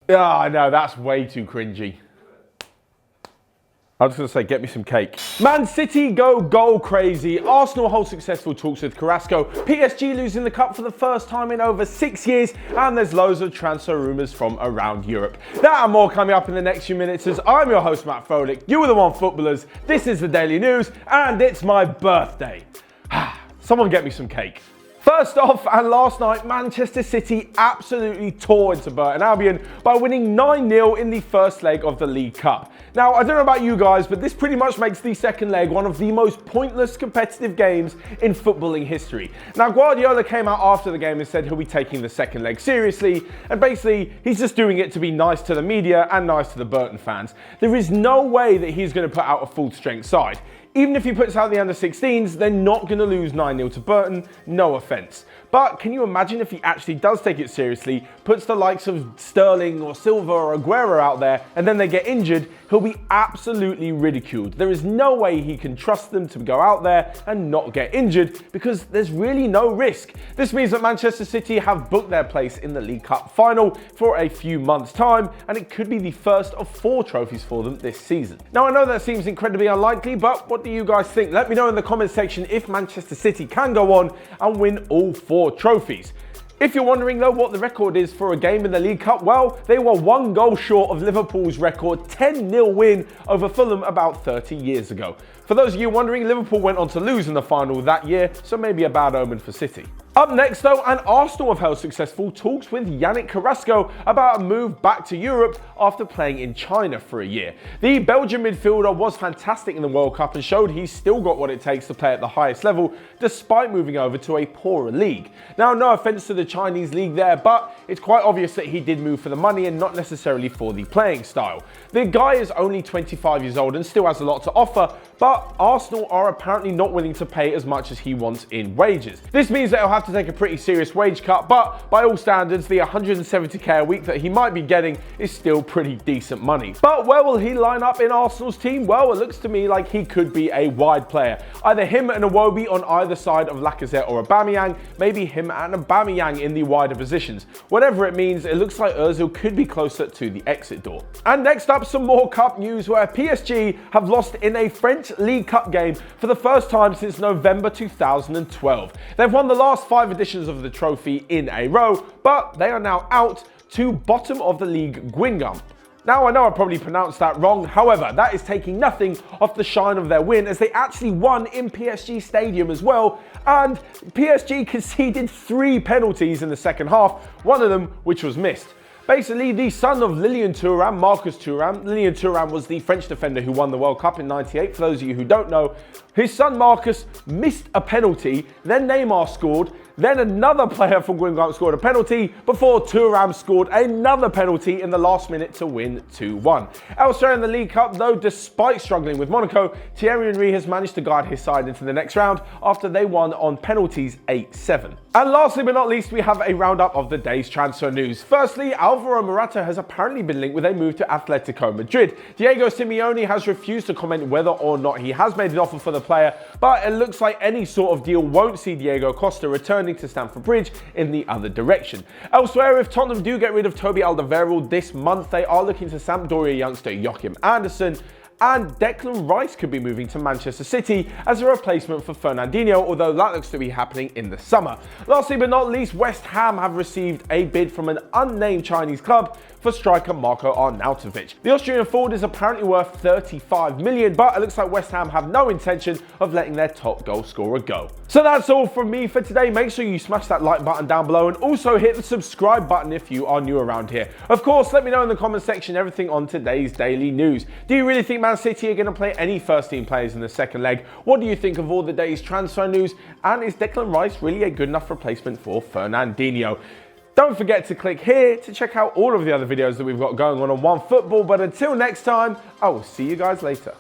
Ah, no, that's way too cringy. I was going to say, get me some cake. Man City go goal crazy. Arsenal hold successful talks with Carrasco. PSG losing the cup for the first time in over 6 years. And there's loads of transfer rumours from around Europe. That and more coming up in the next few minutes as I'm your host, Matt Froelich. You are the One Footballers. This is the Daily News and it's my birthday. Someone get me some cake. First off, and last night, Manchester City absolutely tore into Burton Albion by winning 9-0 in the first leg of the League Cup. Now, I don't know about you guys, but this pretty much makes the second leg one of the most pointless competitive games in footballing history. Now, Guardiola came out after the game and said he'll be taking the second leg seriously, and basically, he's just doing it to be nice to the media and nice to the Burton fans. There is no way that he's going to put out a full-strength side. Even if he puts out the under-16s, they're not going to lose 9-0 to Burton, no offence. But can you imagine if he actually does take it seriously, puts the likes of Sterling or Silva or Aguero out there, and then they get injured, he'll be absolutely ridiculed. There is no way he can trust them to go out there and not get injured because there's really no risk. This means that Manchester City have booked their place in the League Cup final for a few months' time, and it could be the first of 4 trophies for them this season. Now, I know that seems incredibly unlikely, but what do you guys think? Let me know in the comment section if Manchester City can go on and win all 4 trophies. If you're wondering though what the record is for a game in the League Cup, well, they were 1 goal short of Liverpool's record 10-0 win over Fulham about 30 years ago. For those of you wondering, Liverpool went on to lose in the final that year, so maybe a bad omen for City. Up next though, and Arsenal have held successful talks with Carrasco about a move back to Europe after playing in China for a year. The Belgian midfielder was fantastic in the World Cup and showed he's still got what it takes to play at the highest level despite moving over to a poorer league. Now, no offence to the Chinese league there, but it's quite obvious that he did move for the money and not necessarily for the playing style. The guy is only 25 years old and still has a lot to offer, but Arsenal are apparently not willing to pay as much as he wants in wages. This means that he'll have to take a pretty serious wage cut, but by all standards, the 170k a week that he might be getting is still pretty decent money. But where will he line up in Arsenal's team? Well, it looks to me like he could be a wide player. Either him and Iwobi on either side of Lacazette or Aubameyang, maybe him and Aubameyang in the wider positions. Whatever it means, it looks like Ozil could be closer to the exit door. And next up, some more cup news where PSG have lost in a French League Cup game for the first time since November 2012. They've won the last 5 editions of the trophy in a row, but they are now out to bottom of the league Guingamp. Now, I know I probably pronounced that wrong, however, that is taking nothing off the shine of their win as they actually won in PSG Stadium as well, and PSG conceded 3 penalties in the second half, one of them which was missed. Basically, the son of Lilian Thuram, Marcus Thuram. Lilian Thuram was the French defender who won the World Cup in '98, for those of you who don't know. His son Marcus missed a penalty, then Neymar scored, then another player from Guingamp scored a penalty before Thuram scored another penalty in the last minute to win 2-1. Elsewhere in the League Cup, though, despite struggling with Monaco, Thierry Henry has managed to guide his side into the next round after they won on penalties 8-7. And lastly but not least, we have a roundup of the day's transfer news. Firstly, Alvaro Morata has apparently been linked with a move to Atletico Madrid. Diego Simeone has refused to comment whether or not he has made an offer for the player, but it looks like any sort of deal won't see Diego Costa returning to Stamford Bridge in the other direction. Elsewhere, if Tottenham do get rid of Toby Alderweireld this month, they are looking to Sampdoria youngster Joachim Andersen, and Declan Rice could be moving to Manchester City as a replacement for Fernandinho, although that looks to be happening in the summer. Lastly but not least, West Ham have received a bid from an unnamed Chinese club for striker Marko Arnautovic. The Austrian forward is apparently worth 35 million, but it looks like West Ham have no intention of letting their top goal scorer go. So that's all from me for today. Make sure you smash that like button down below and also hit the subscribe button if you are new around here. Of course, let me know in the comment section everything on today's daily news. Do you really think Man City are going to play any first team players in the second leg? What do you think of all the day's transfer news? And is Declan Rice really a good enough replacement for Fernandinho? Don't forget to click here to check out all of the other videos that we've got going on OneFootball. But until next time, I will see you guys later.